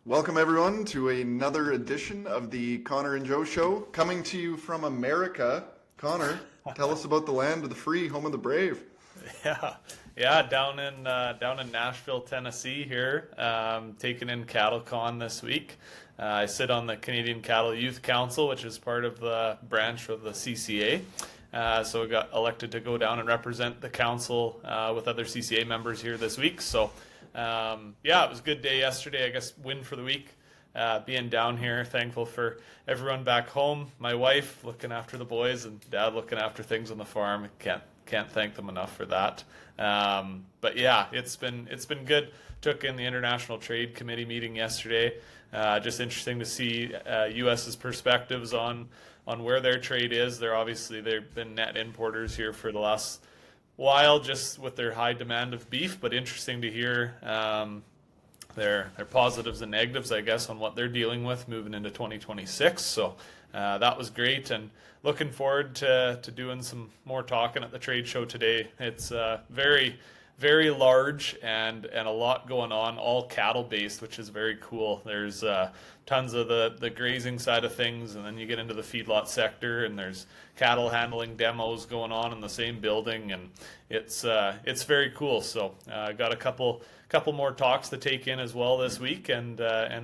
Welcome everyone to another edition of the Connor and Joe Show, coming to you from America. Connor, tell us about the land of the free, home of the brave. Yeah, yeah, down in Nashville, Tennessee here, taking in CattleCon this week. I sit on the Canadian Cattle Youth Council, which is part of the branch of the CCA. So we got elected to go down and represent the council with other CCA members here this week. So yeah, it was a good day yesterday. I guess win for the week. Being down here, thankful for everyone back home. My wife looking after the boys, and Dad looking after things on the farm. Can't thank them enough for that. But yeah, it's been good. Took in the International Trade Committee meeting yesterday. Just interesting to see U.S.'s perspectives on where their trade is. They've been net importers here for the last while, just with their high demand of beef. But interesting to hear their positives and negatives, I guess, on what they're dealing with moving into 2026. So that was great, and looking forward to doing some more talking at the trade show today. It's very, very large and a lot going on, all cattle based, which is very cool. There's tons of the grazing side of things, and then you get into the feedlot sector, and there's cattle handling demos going on in the same building, and it's very cool. So I got a couple more talks to take in as well this week, and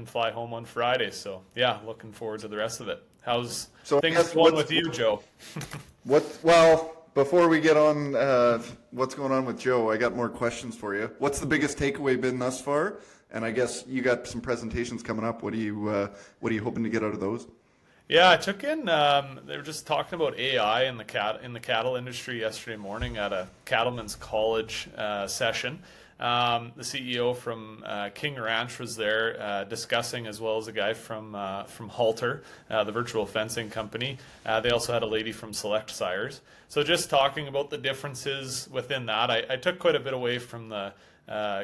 fly home on Friday. So yeah, looking forward to the rest of it. How's things going with you, Joe? Well, before we get on what's going on with Joe, I got more questions for you. What's the biggest takeaway been thus far? And I guess you got some presentations coming up. What are you hoping to get out of those? Yeah, I took in. They were just talking about AI in the cattle industry yesterday morning at a Cattlemen's College session. The CEO from King Ranch was there discussing, as well as a guy from Halter, the virtual fencing company. They also had a lady from Select Sires. So just talking about the differences within that, I took quite a bit away from the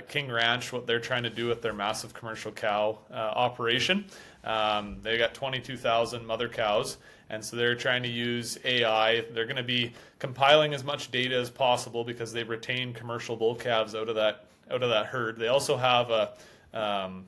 King Ranch, what they're trying to do with their massive commercial cow operation. They got 22,000 mother cows, and so they're trying to use AI. They're going to be compiling as much data as possible because they retain commercial bull calves out of that herd. They also have a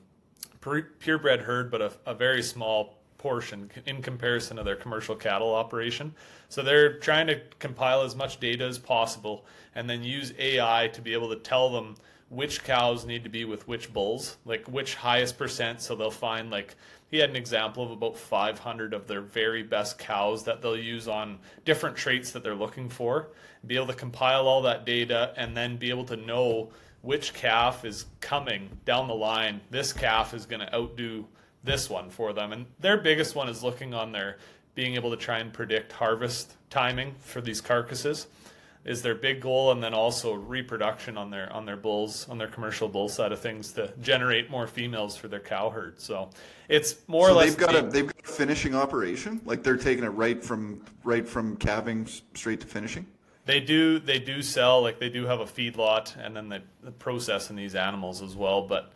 purebred herd, but a very small portion in comparison to their commercial cattle operation. So they're trying to compile as much data as possible and then use AI to be able to tell them which cows need to be with which bulls, like which highest percent. So they'll find, like, he had an example of about 500 of their very best cows that they'll use on different traits that they're looking for, be able to compile all that data, and then be able to know which calf is coming down the line. This calf is going to outdo this one for them. And their biggest one is looking on their being able to try and predict harvest timing for these carcasses is their big goal, and then also reproduction on their bulls, on their commercial bull side of things, to generate more females for their cow herd. So it's more or less they've got a finishing operation, like they're taking it right from calving straight to finishing. They do sell, like they do have a feedlot, and then the processing these animals as well. But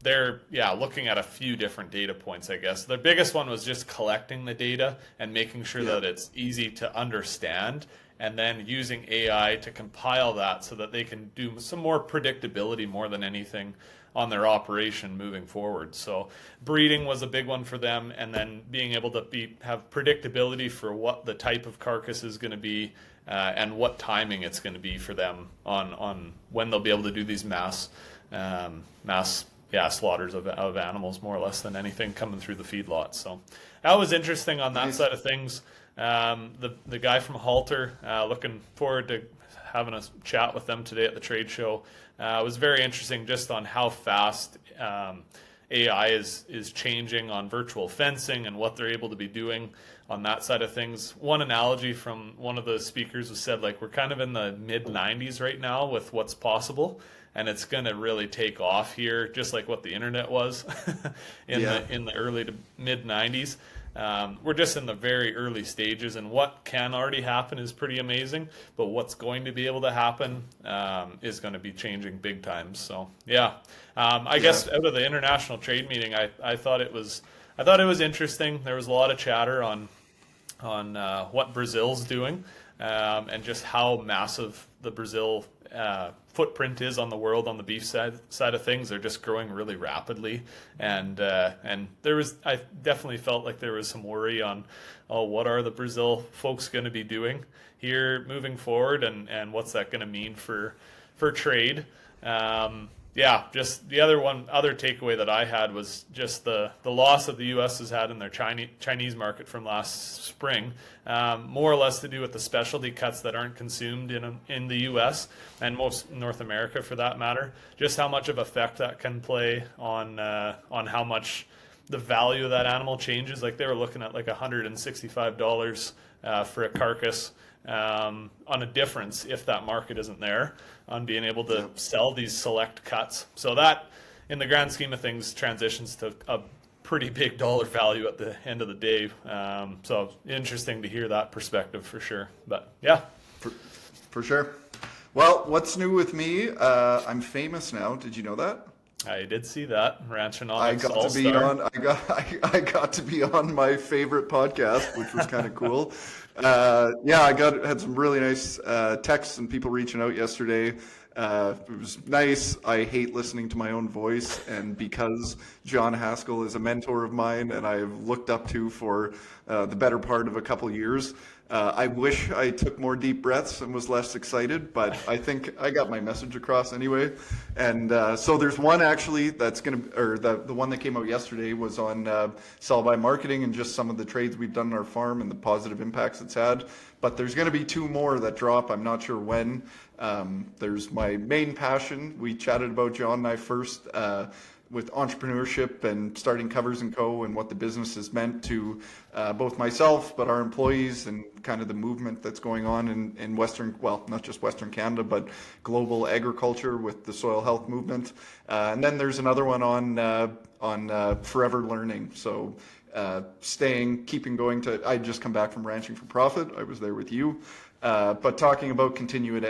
they're looking at a few different data points, I guess. The biggest one was just collecting the data and making sure that it's easy to understand, and then using AI to compile that so that they can do some more predictability more than anything on their operation moving forward. So breeding was a big one for them, and then being able to have predictability for what the type of carcass is going to be and what timing it's going to be for them on when they'll be able to do these mass slaughters of animals, more or less, than anything coming through the feedlot. So that was interesting on that side of things. The guy from Halter, looking forward to having a chat with them today at the trade show. It was very interesting just on how fast AI is changing on virtual fencing and what they're able to be doing on that side of things. One analogy from one of the speakers was said, like, we're kind of in the mid-90s right now with what's possible, and it's going to really take off here, just like what the internet was in the early to mid-90s. We're just in the very early stages, and what can already happen is pretty amazing, but what's going to be able to happen is going to be changing big time. So I guess out of the international trade meeting, I thought it was interesting. There was a lot of chatter on what Brazil's doing, and just how massive the Brazil footprint is on the world on the beef side of things. They're just growing really rapidly, and I definitely felt like there was some worry on, oh, what are the Brazil folks going to be doing here moving forward, and what's that going to mean for trade. Yeah, just the other takeaway that I had was just the loss that the U.S. has had in their Chinese market from last spring, more or less to do with the specialty cuts that aren't consumed in the U.S. and most North America for that matter. Just how much of effect that can play on how much the value of that animal changes. Like they were looking at like $165 for a carcass. On a difference if that market isn't there on being able to sell these select cuts. So that, in the grand scheme of things, transitions to a pretty big dollar value at the end of the day. So interesting to hear that perspective for sure. But yeah. For sure. Well, what's new with me? I'm famous now. Did you know that? I did see that. Ranchonomics I got to be on. I got to be on my favorite podcast, which was kind of cool. Yeah, had some really nice texts and people reaching out yesterday. It was nice. I hate listening to my own voice, and because John Haskell is a mentor of mine and I've looked up to for the better part of a couple years, I wish I took more deep breaths and was less excited, but I think I got my message across anyway. And so there's one actually that's the one that came out yesterday was on sell by marketing and just some of the trades we've done on our farm and the positive impacts it's had. But there's going to be two more that drop. I'm not sure when. There's my main passion. We chatted about John and I first with entrepreneurship and starting Covers & Co. and what the business has meant to both myself, but our employees and kind of the movement that's going on in Western, well, not just Western Canada, but global agriculture with the soil health movement. And then there's another one on forever learning. So keeping going to, I just come back from Ranching for Profit. I was there with you. But talking about continued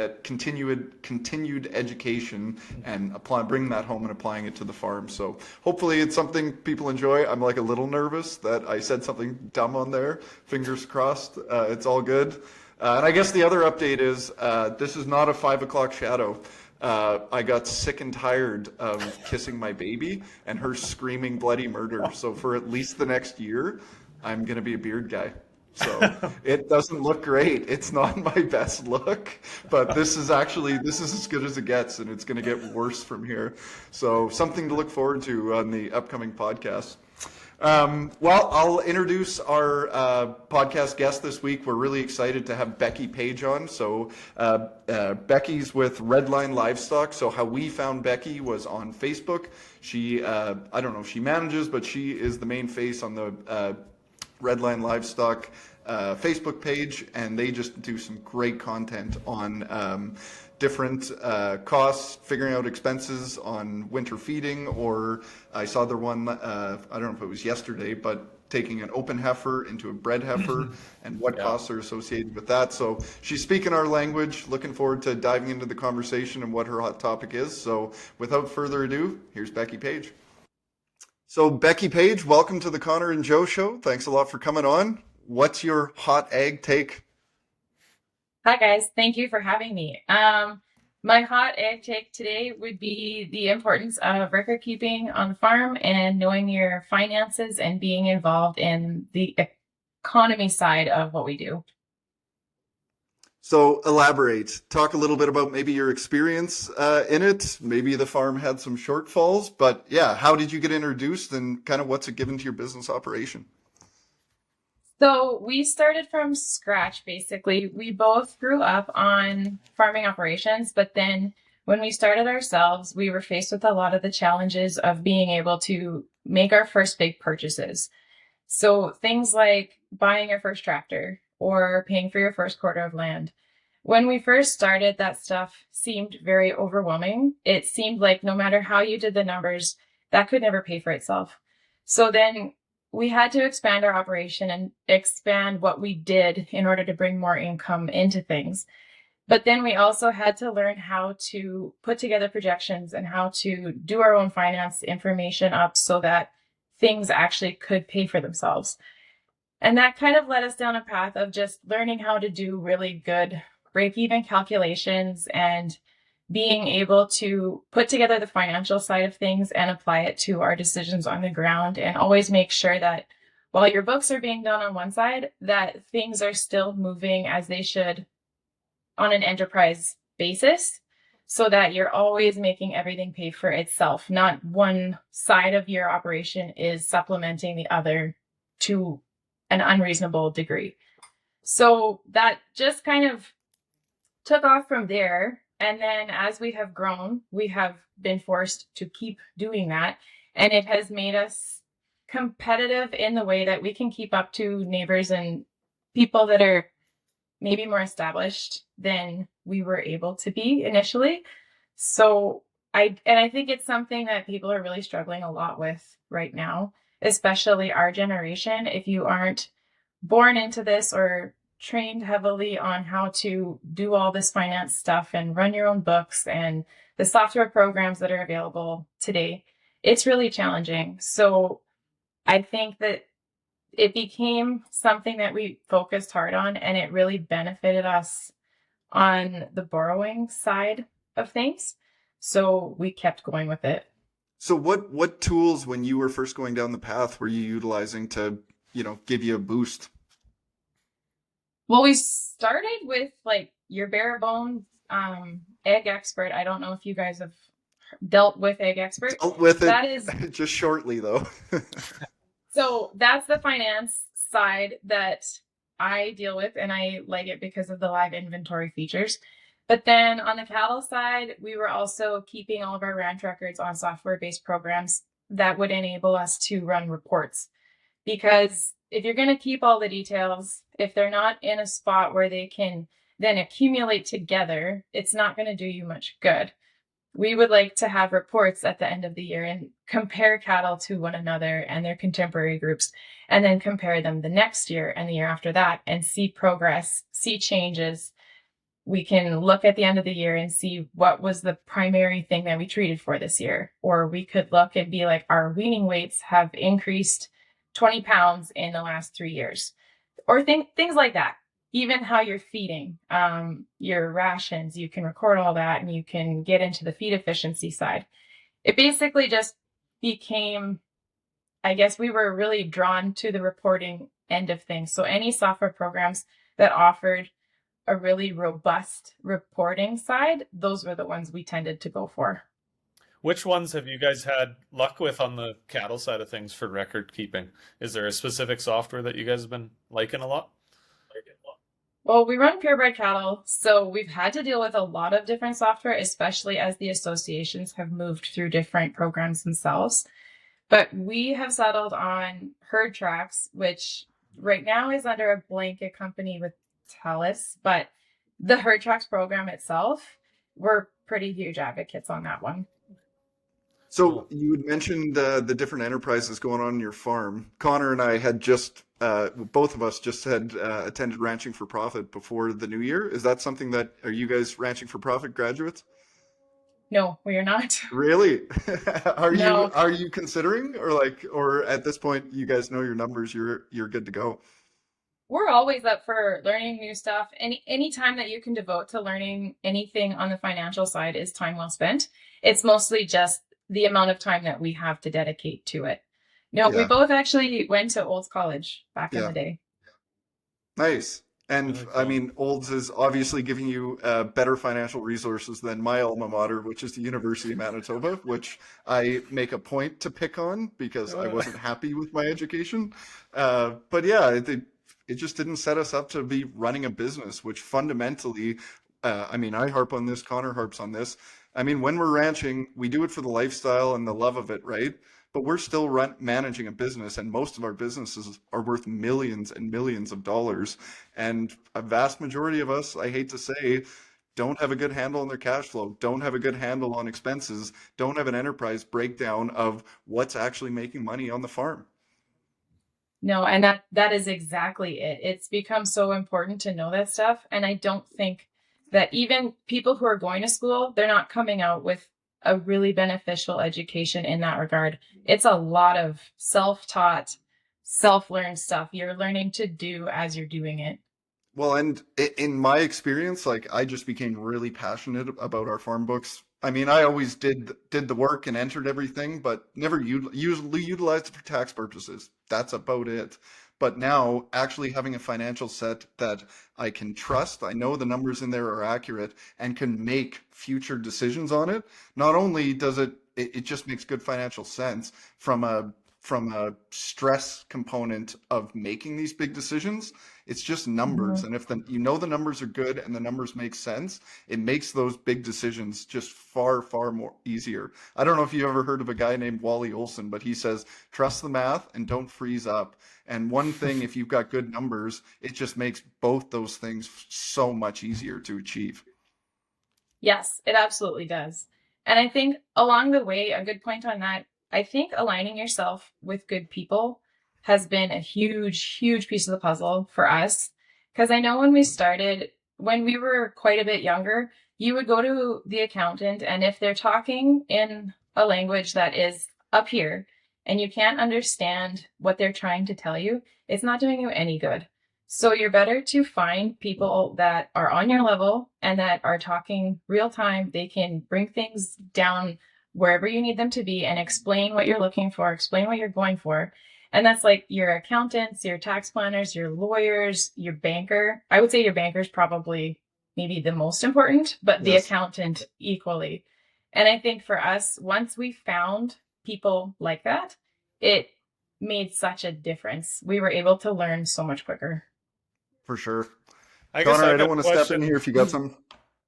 education and bringing that home and applying it to the farm. So hopefully it's something people enjoy. I'm like a little nervous that I said something dumb on there. Fingers crossed. It's all good. And I guess the other update is this is not a 5 o'clock shadow. I got sick and tired of kissing my baby and her screaming bloody murder. So for at least the next year, I'm going to be a beard guy. So it doesn't look great. It's not my best look, but this is as good as it gets, and it's going to get worse from here. So something to look forward to on the upcoming podcast. Well, I'll introduce our podcast guest this week. We're really excited to have Becky Page on. So Becky's with Redline Livestock. So how we found Becky was on Facebook. She, I don't know if she manages, but she is the main face on the Redline Livestock Facebook page, and they just do some great content on different costs, figuring out expenses on winter feeding, or I saw the one, I don't know if it was yesterday, but taking an open heifer into a bred heifer and what costs are associated with that. So she's speaking our language, looking forward to diving into the conversation and what her hot topic is. So without further ado, here's Becky Page. So Becky Page, welcome to the Connor and Joe Show. Thanks a lot for coming on. What's your hot egg take? Hi guys, thank you for having me. My hot egg take today would be the importance of record keeping on the farm and knowing your finances and being involved in the economy side of what we do. So elaborate. Talk a little bit about maybe your experience in it. Maybe the farm had some shortfalls, but yeah, how did you get introduced and kind of what's it given to your business operation? So we started from scratch, basically. We both grew up on farming operations, but then when we started ourselves, we were faced with a lot of the challenges of being able to make our first big purchases. So things like buying your first tractor or paying for your first quarter of land. When we first started, that stuff seemed very overwhelming. It seemed like no matter how you did the numbers, that could never pay for itself. So then we had to expand our operation and expand what we did in order to bring more income into things. But then we also had to learn how to put together projections and how to do our own finance information up so that things actually could pay for themselves. And that kind of led us down a path of just learning how to do really good break-even calculations and being able to put together the financial side of things and apply it to our decisions on the ground, and always make sure that while your books are being done on one side, that things are still moving as they should on an enterprise basis, so that you're always making everything pay for itself. Not one side of your operation is supplementing the other to an unreasonable degree. So that just kind of took off from there. And then as we have grown, we have been forced to keep doing that. And it has made us competitive in the way that we can keep up to neighbors and people that are maybe more established than we were able to be initially. So I think it's something that people are really struggling a lot with right now, especially our generation. If you aren't born into this or trained heavily on how to do all this finance stuff and run your own books and the software programs that are available today, it's really challenging. So I think that it became something that we focused hard on, and it really benefited us on the borrowing side of things. So we kept going with it. So what tools, when you were first going down the path, were you utilizing to, give you a boost? Well, we started with like your bare bones egg expert. I don't know if you guys have dealt with egg expert. Dealt with it. That is just shortly though. So that's the finance side that I deal with, and I like it because of the live inventory features. But then on the cattle side, we were also keeping all of our ranch records on software-based programs that would enable us to run reports. Because if you're going to keep all the details, if they're not in a spot where they can then accumulate together, it's not going to do you much good. We would like to have reports at the end of the year and compare cattle to one another and their contemporary groups, and then compare them the next year and the year after that and see progress, see changes. We can look at the end of the year and see what was the primary thing that we treated for this year. Or we could look and be like, our weaning weights have increased 20 pounds in the last 3 years. Or things like that. Even how you're feeding, your rations, you can record all that, and you can get into the feed efficiency side. It basically just became, I guess we were really drawn to the reporting end of things. So any software programs that offered a really robust reporting side, those were the ones we tended to go for. Which ones have you guys had luck with on the cattle side of things for record keeping? Is there a specific software that you guys have been liking a lot? Well, we run purebred cattle, so we've had to deal with a lot of different software, especially as the associations have moved through different programs themselves. But we have settled on Herd Tracks, which right now is under a blanket company with TELUS, but the Herd Tracks program itself, we're pretty huge advocates on that one. So you had mentioned the different enterprises going on in your farm. Connor and I had just, both of us just had attended Ranching for Profit before the new year. Is that something are you guys Ranching for Profit graduates? No, we are not. Really? No. Are you considering, or at this point you guys know your numbers, you're good to go? We're always up for learning new stuff. Any time that you can devote to learning anything on the financial side is time well spent. It's mostly just the amount of time that we have to dedicate to it. No, we both actually went to Olds College back in the day. Nice. And Really I cool. mean, Olds is obviously giving you better financial resources than my alma mater, which is the University of Manitoba, which I make a point to pick on because I wasn't happy with my education. But yeah, it just didn't set us up to be running a business, which fundamentally, I mean, I harp on this, Connor harps on this. I mean, when we're ranching, we do it for the lifestyle and the love of it, right? But we're still managing a business, and most of our businesses are worth millions and millions of dollars. And a vast majority of us, I hate to say, don't have a good handle on their cash flow, don't have a good handle on expenses, don't have an enterprise breakdown of what's actually making money on the farm. No, and that is exactly it. It's become so important to know that stuff. And I don't think that even people who are going to school, they're not coming out with a really beneficial education in that regard. It's a lot of self-taught, self-learned stuff you're learning to do as you're doing it. Well, and in my experience, like I just became really passionate about our farm books. I mean, I always did the work and entered everything, but never usually utilized it for tax purposes. That's about it. But now, actually having a financial set that I can trust, I know the numbers in there are accurate, and can make future decisions on it. Not only does it just makes good financial sense from a stress component of making these big decisions. It's just numbers. Mhm. And if you know the numbers are good and the numbers make sense, it makes those big decisions just far, far more easier. I don't know if you ever heard of a guy named Wally Olson, but he says, trust the math and don't freeze up. And one thing, if you've got good numbers, it just makes both those things so much easier to achieve. Yes, it absolutely does. And I think along the way, a good point on that, I think aligning yourself with good people has been a huge, huge piece of the puzzle for us. Because I know when we started, when we were quite a bit younger, you would go to the accountant, and if they're talking in a language that is up here and you can't understand what they're trying to tell you, it's not doing you any good. So you're better to find people that are on your level and that are talking real time. They can bring things down wherever you need them to be and explain what you're looking for, explain what you're going for. And that's like your accountants, your tax planners, your lawyers, your banker. I would say your banker is probably maybe the most important, but the Yes, accountant equally. And I think for us, once we found people like that, it made such a difference. We were able to learn so much quicker. for sure. I guess Connor, I I don't got a want to step in question. here if you got some.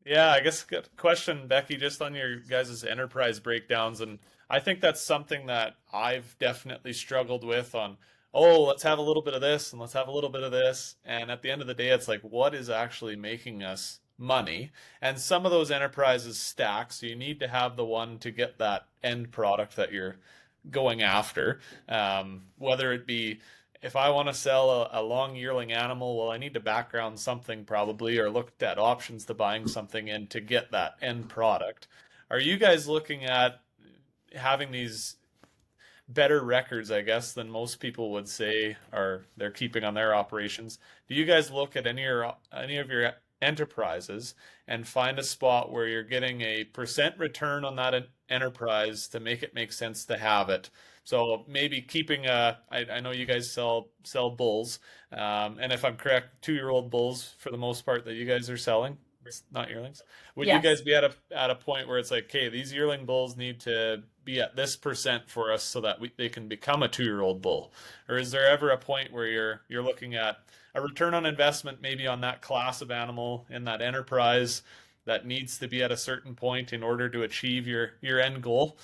Yeah, I guess got a question, Becky, just on your guys' enterprise breakdowns, and I think that's something that I've definitely struggled with on, oh, let's have a little bit of this and let's have a little bit of this. And at the end of the day, it's like, what is actually making us money? And some of those enterprises stack, so you need to have the one to get that end product that you're going after. Whether it be if I want to sell a long yearling animal, well, I need to background something probably or look at options to buying something in to get that end product. Are you guys looking at having these better records, I guess, than most people would say are they're keeping on their operations? Do you guys look at any of your enterprises and find a spot where you're getting a percent return on that enterprise to make it make sense to have it? So maybe keeping I know you guys sell bulls, and if I'm correct, 2-year-old bulls for the most part that you guys are selling, it's not yearlings. Would you guys Yes. be at a point where it's like, okay, these yearling bulls need to be at this percent for us so that they can become a 2-year-old bull? Or is there ever a point where you're looking at a return on investment maybe on that class of animal in that enterprise that needs to be at a certain point in order to achieve your end goal?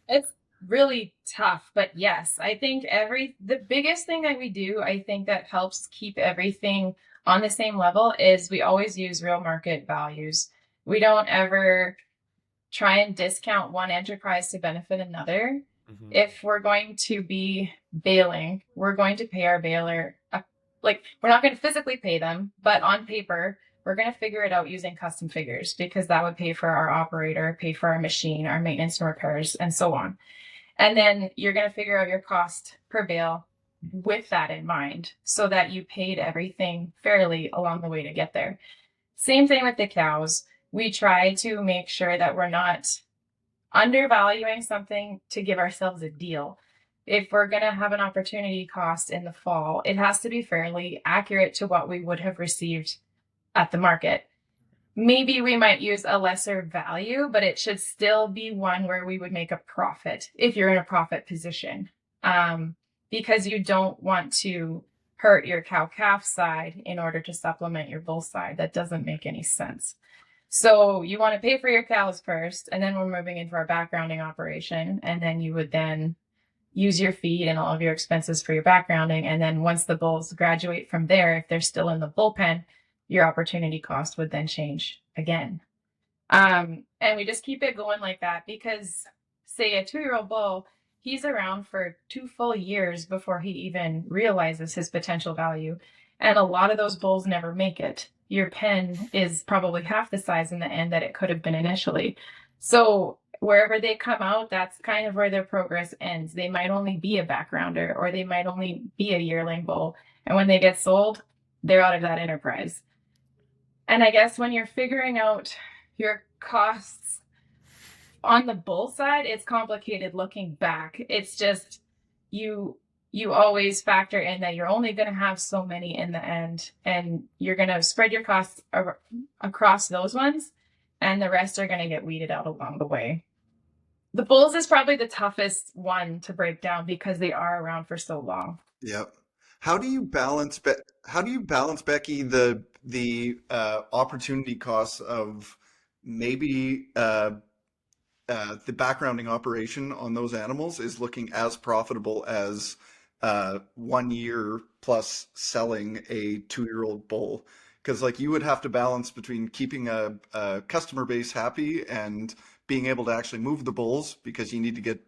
It's really tough, but yes, I think the biggest thing that we do, I think that helps keep everything on the same level is we always use real market values. We don't ever try and discount one enterprise to benefit another. Hmm. If we're going to be bailing, we're going to pay our baler, like we're not going to physically pay them, but on paper, we're going to figure it out using custom figures because that would pay for our operator, pay for our machine, our maintenance and repairs, and so on. And then you're going to figure out your cost per bale with that in mind so that you paid everything fairly along the way to get there. Same thing with the cows. We try to make sure that we're not undervaluing something to give ourselves a deal. If we're going to have an opportunity cost in the fall, it has to be fairly accurate to what we would have received at the market. Maybe we might use a lesser value, but it should still be one where we would make a profit if you're in a profit position. Because you don't want to hurt your cow calf side in order to supplement your bull side. That doesn't make any sense. So you want to pay for your cows first, and then we're moving into our backgrounding operation. And then you would then use your feed and all of your expenses for your backgrounding. And then once the bulls graduate from there, if they're still in the bullpen, your opportunity cost would then change again. And we just keep it going like that because, say, a 2-year-old bull, he's around for 2 full years before he even realizes his potential value. And a lot of those bulls never make it. Your pen is probably half the size in the end that it could have been initially. So Wherever they come out, that's kind of where their progress ends. They might only be a backgrounder, or they might only be a yearling bull. And when they get sold, they're out of that enterprise. And I guess when you're figuring out your costs on the bull side, it's complicated looking back. It's just you always factor in that you're only going to have so many in the end, and you're going to spread your costs across those ones, and the rest are going to get weeded out along the way. The bulls is probably the toughest one to break down because they are around for so long. Yep. How do you balance, Becky, the opportunity costs of maybe the backgrounding operation on those animals is looking as profitable as 1 year plus selling a 2-year-old bull? Because like you would have to balance between keeping a customer base happy and being able to actually move the bulls because you need to get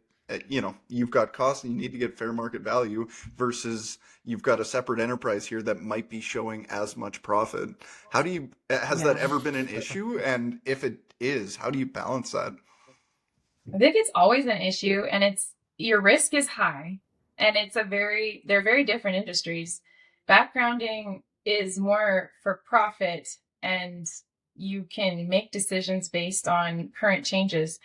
you've got costs and you need to get fair market value versus you've got a separate enterprise here that might be showing as much profit. How do you, has that Yeah. ever been an issue? And if it is, how do you balance that? I think it's always an issue, and it's your risk is high, and they're very different industries. Backgrounding is more for profit, and you can make decisions based on current changes.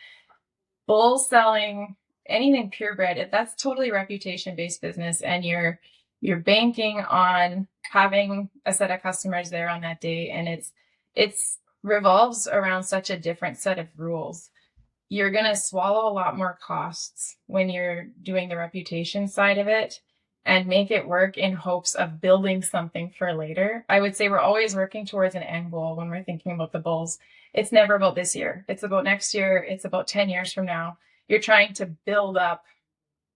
Bull selling, anything purebred, that's totally reputation based business, and you're banking on having a set of customers there on that day, and it's revolves around such a different set of rules. You're going to swallow a lot more costs when you're doing the reputation side of it and make it work in hopes of building something for later. I would say we're always working towards an end goal when we're thinking about the bulls. It's never about this year. It's about next year. It's about 10 years from now. You're trying to build up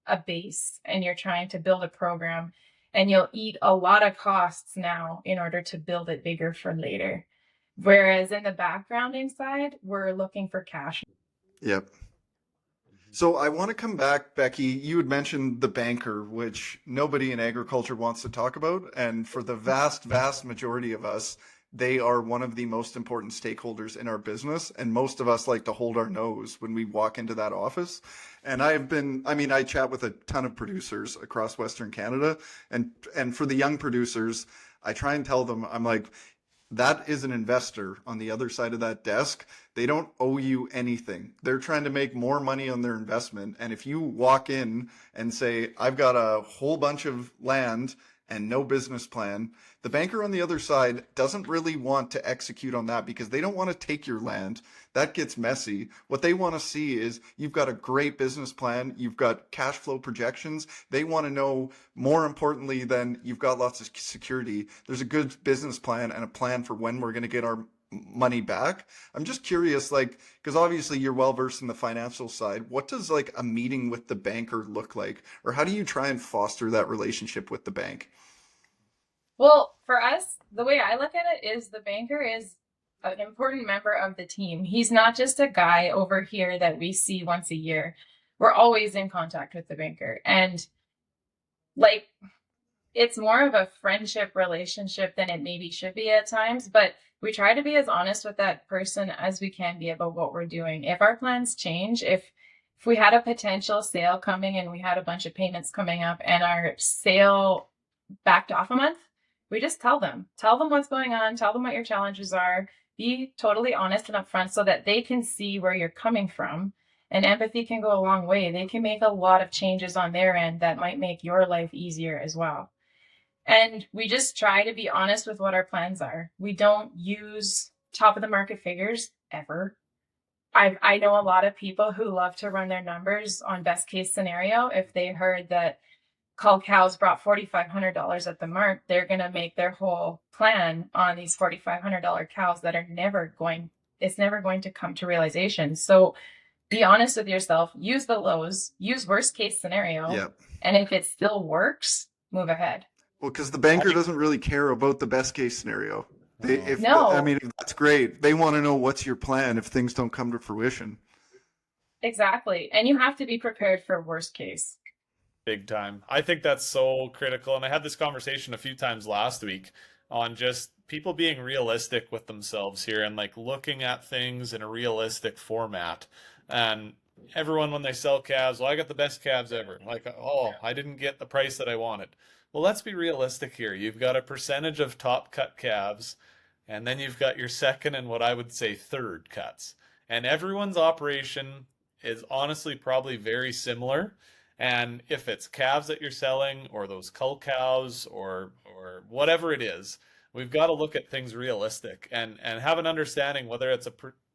a base, and you're trying to build a program, and you'll eat a lot of costs now in order to build it bigger for later. Whereas in the backgrounding side, we're looking for cash. Yep. So I want to come back, Becky. You had mentioned the banker, which nobody in agriculture wants to talk about. And for the vast, vast majority of us, they are one of the most important stakeholders in our business. And most of us like to hold our nose when we walk into that office. And I chat with a ton of producers across Western Canada. And for the young producers, I try and tell them, I'm like, that is an investor on the other side of that desk. They don't owe you anything. They're trying to make more money on their investment. And if you walk in and say, I've got a whole bunch of land and no business plan, the banker on the other side doesn't really want to execute on that because they don't want to take your land. That gets messy. What they want to see is you've got a great business plan. You've got cash flow projections. They want to know, more importantly than you've got lots of security, there's a good business plan and a plan for when we're going to get our money back. I'm just curious, like, because obviously you're well versed in the financial side. What does like a meeting with the banker look like? Or how do you try and foster that relationship with the bank? Well, for us, the way I look at it is the banker is an important member of the team. He's not just a guy over here that we see once a year. We're always in contact with the banker. And like, it's more of a friendship relationship than it maybe should be at times, but we try to be as honest with that person as we can be about what we're doing. If our plans change, if we had a potential sale coming and we had a bunch of payments coming up and our sale backed off a month, we just tell them what's going on, tell them what your challenges are, be totally honest and upfront so that they can see where you're coming from. And empathy can go a long way. They can make a lot of changes on their end that might make your life easier as well. And we just try to be honest with what our plans are. We don't use top of the market figures ever. I know a lot of people who love to run their numbers on best case scenario. If they heard that cull cows brought $4,500 at the mart, they're going to make their whole plan on these $4,500 cows that are it's never going to come to realization. So be honest with yourself, use the lows, use worst case scenario. Yeah. And if it still works, move ahead. Well, because the banker doesn't really care about the best case scenario. No. If that's great. They want to know what's your plan if things don't come to fruition. Exactly. And you have to be prepared for worst case. Big time. I think that's so critical. And I had this conversation a few times last week on just people being realistic with themselves here and like looking at things in a realistic format. And everyone, when they sell calves, well, I got the best calves ever. Like, oh, I didn't get the price that I wanted. Well, let's be realistic here. You've got a percentage of top cut calves, and then you've got your second and what I would say third cuts. And everyone's operation is honestly probably very similar. And if it's calves that you're selling or those cull cows or whatever it is, we've got to look at things realistic and have an understanding whether it's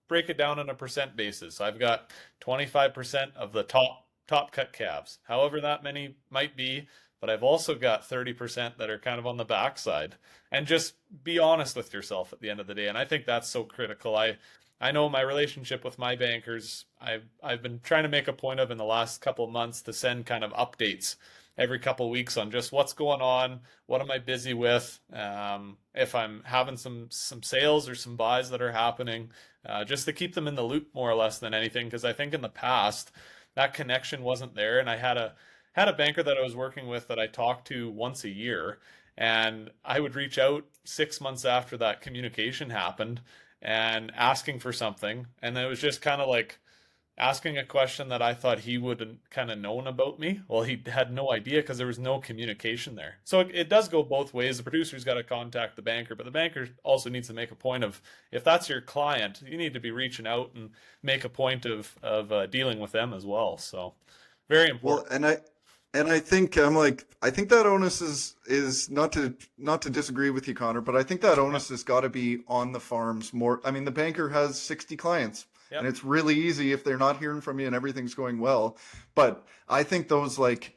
break it down on a percent basis. So I've got 25% of the top cut calves, however that many might be, but I've also got 30% that are kind of on the backside. And just be honest with yourself at the end of the day. And I think that's so critical. I know my relationship with my bankers, I've been trying to make a point of in the last couple of months to send kind of updates every couple of weeks on just what's going on, what am I busy with, if I'm having some sales or some buys that are happening, just to keep them in the loop more or less than anything. Because I think in the past that connection wasn't there, and I had a banker that I was working with that I talked to once a year, and I would reach out 6 months after that communication happened and asking for something, and it was just kind of like asking a question that I thought he would have kind of known about me. Well, he had no idea because there was no communication there. So it does go both ways. The producer's got to contact the banker, but the banker also needs to make a point of, if that's your client, you need to be reaching out and make a point of dealing with them as well. So very Well, important. and I think I'm like, I think that onus is not to disagree with you, Connor, but I think that Yep. onus has got to be on the farms more. I mean, the banker has 60 clients, and Yep. it's really easy if they're not hearing from you and everything's going well. But I think those like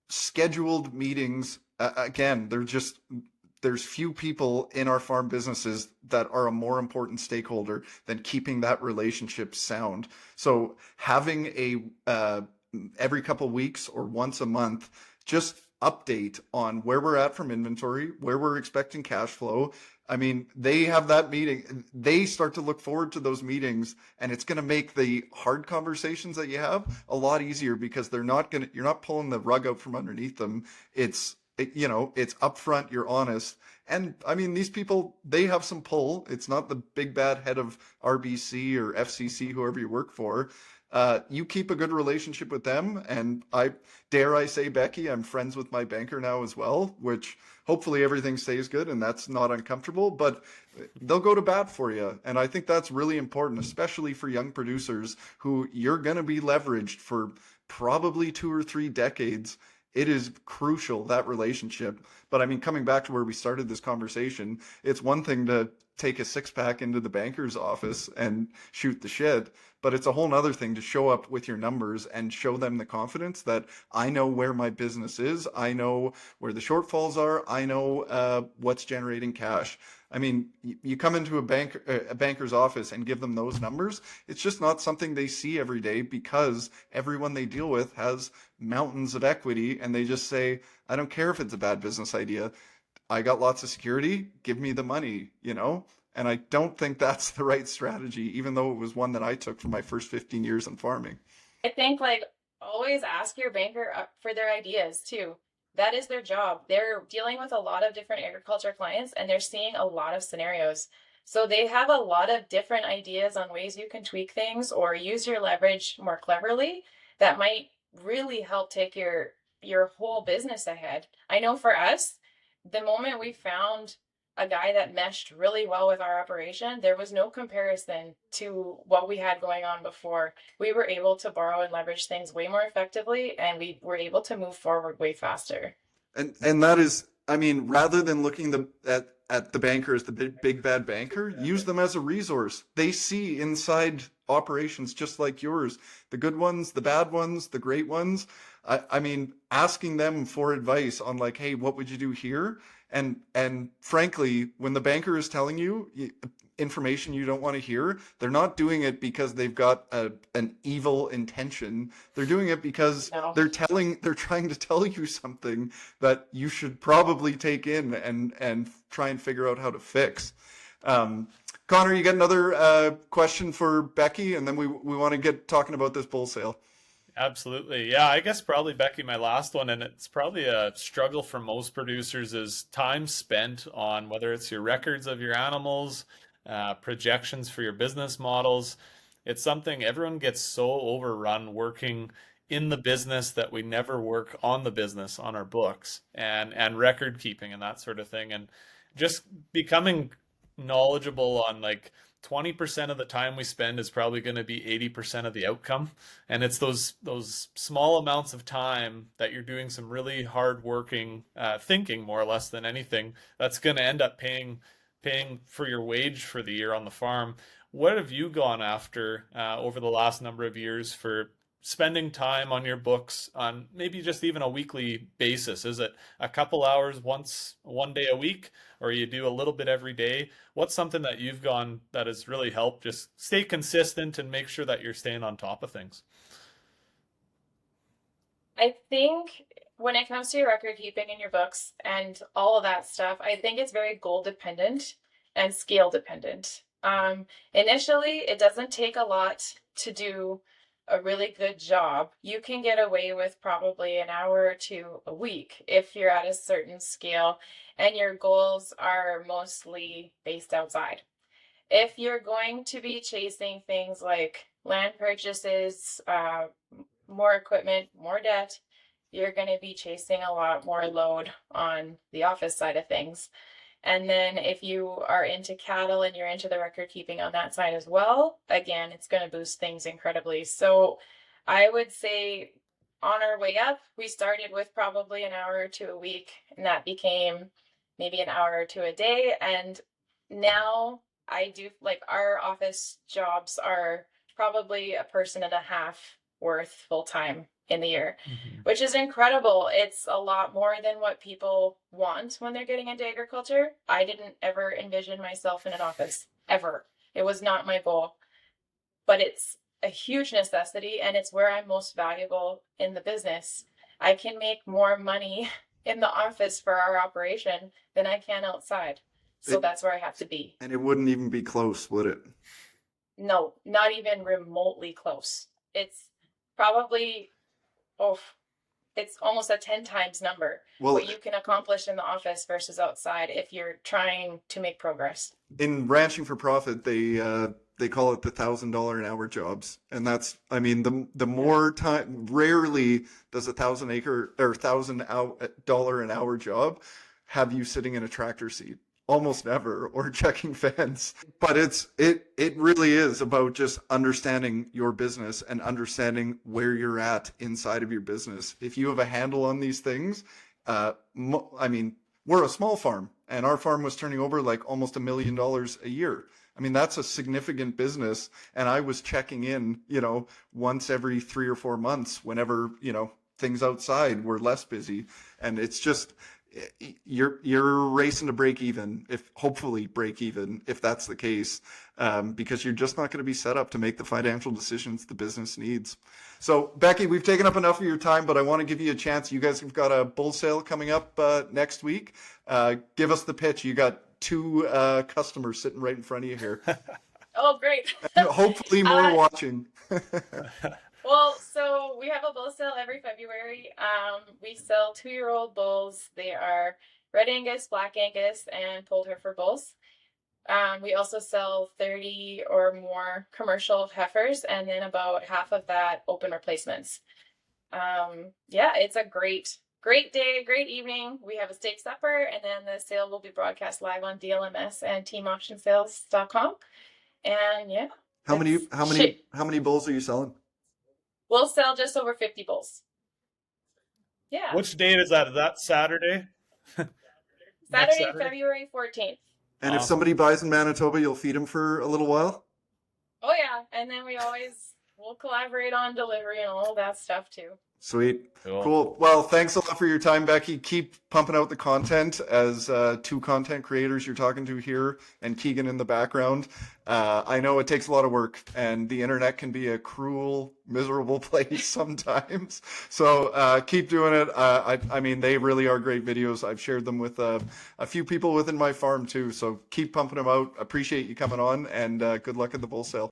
scheduled meetings, again, there's few people in our farm businesses that are a more important stakeholder than keeping that relationship sound. So having a every couple of weeks or once a month, just update on where we're at from inventory, where we're expecting cash flow. I mean, they have that meeting. They start to look forward to those meetings, and it's going to make the hard conversations that you have a lot easier because you're not pulling the rug out from underneath them. It's upfront, you're honest. And I mean, these people, they have some pull. It's not the big bad head of RBC or FCC, whoever you work for. You keep a good relationship with them, and I say, Becky, I'm friends with my banker now as well, which hopefully everything stays good and that's not uncomfortable, but they'll go to bat for you. And I think that's really important, especially for young producers who you're going to be leveraged for probably 2 or 3 decades. It is crucial, that relationship. But I mean, coming back to where we started this conversation, it's one thing to take a six pack into the banker's office and shoot the shit, but it's a whole nother thing to show up with your numbers and show them the confidence that I know where my business is, I know where the shortfalls are, I know what's generating cash. I mean, you come into a banker's office and give them those numbers. It's just not something they see every day because everyone they deal with has mountains of equity, and they just say, I don't care if it's a bad business idea. I got lots of security. Give me the money, you know? And I don't think that's the right strategy, even though it was one that I took for my first 15 years in farming. I think like always ask your banker for their ideas too. That is their job. They're dealing with a lot of different agriculture clients and they're seeing a lot of scenarios. So they have a lot of different ideas on ways you can tweak things or use your leverage more cleverly that might really help take your whole business ahead. I know for us, the moment we found a guy that meshed really well with our operation, there was no comparison to what we had going on before. We were able to borrow and leverage things way more effectively, and we were able to move forward way faster. And that is, I mean, rather than looking at the banker as the big bad banker, use them as a resource. They see inside operations just like yours, the good ones, the bad ones, the great ones. I mean, asking them for advice on like, hey, what would you do here? And frankly, when the banker is telling you information you don't want to hear, they're not doing it because they've got an evil intention. They're doing it because No. they're trying to tell you something that you should probably take in and try and figure out how to fix. Connor, you got another question for Becky, and then we want to get talking about this bull sale. Absolutely. Yeah, I guess probably Becky, my last one, and it's probably a struggle for most producers is time spent on whether it's your records of your animals, projections for your business models. It's something everyone gets so overrun working in the business that we never work on the business on our books and record keeping and that sort of thing. And just becoming knowledgeable on like 20% of the time we spend is probably going to be 80% of the outcome. And it's those small amounts of time that you're doing some really hard working thinking more or less than anything that's going to end up paying for your wage for the year on the farm. What have you gone after over the last number of years for spending time on your books on maybe just even a weekly basis? Is it a couple hours one day a week, or you do a little bit every day? What's something that you've gone that has really helped just stay consistent and make sure that you're staying on top of things? I think when it comes to your record keeping in your books and all of that stuff, I think it's very goal dependent and scale dependent. Initially, it doesn't take a lot to do a really good job. You can get away with probably an hour or two a week if you're at a certain scale and your goals are mostly based outside. If you're going to be chasing things like land purchases, more equipment, more debt, you're going to be chasing a lot more load on the office side of things. And then if you are into cattle and you're into the record keeping on that side as well, again, it's going to boost things incredibly. So I would say on our way up, we started with probably an hour or two a week, and that became maybe an hour or two a day. And now I do, like, our office jobs are probably a person and a half worth full time in the year, which is incredible. It's a lot more than what people want when they're getting into agriculture. I didn't ever envision myself in an office, ever. It was not my goal, but it's a huge necessity, and it's where I'm most valuable in the business. I can make more money in the office for our operation than I can outside. So that's where I have to be. And it wouldn't even be close, would it? No, not even remotely close. It's probably, it's almost a 10 times number what you can accomplish in the office versus outside if you're trying to make progress. In Ranching for Profit, they call it the $1,000 an hour jobs, and that's, I mean, the more time. Rarely does $1,000 an hour job have you sitting in a tractor seat. Almost never, or checking fans. But it really is about just understanding your business and understanding where you're at inside of your business. If you have a handle on these things, I mean, we're a small farm, and our farm was turning over like almost $1 million a year. I mean, that's a significant business, and I was checking in, once every 3 or 4 months whenever, things outside were less busy. And it's just, you're racing to break even, hopefully break even, if that's the case, because you're just not going to be set up to make the financial decisions the business needs. So, Becky, we've taken up enough of your time, but I want to give you a chance. You guys have got a bull sale coming up next week. Give us the pitch. You got 2 customers sitting right in front of you here. Oh, great. Hopefully more watching. Well, so we have a bull sale every February. We sell 2-year-old bulls. They are Red Angus, Black Angus, and Polled Heifer bulls. We also sell 30 or more commercial heifers, and then about half of that open replacements. It's a great day, great evening. We have a steak supper, and then the sale will be broadcast live on DLMS and teamauctionsales.com. And yeah. How many bulls are you selling? We'll sell just over 50 bulls. Yeah. Which date is that? Is that Saturday? Saturday, February 14th. And if somebody buys in Manitoba, you'll feed them for a little while? Oh, yeah. And then we'll collaborate on delivery and all that stuff, too. Sweet. Cool. Well, thanks a lot for your time, Becky. Keep pumping out the content as 2 content creators you're talking to here, and Keegan in the background. I know it takes a lot of work, and the internet can be a cruel, miserable place sometimes. So keep doing it. I mean, they really are great videos. I've shared them with a few people within my farm too. So keep pumping them out. Appreciate you coming on, and good luck at the bull sale.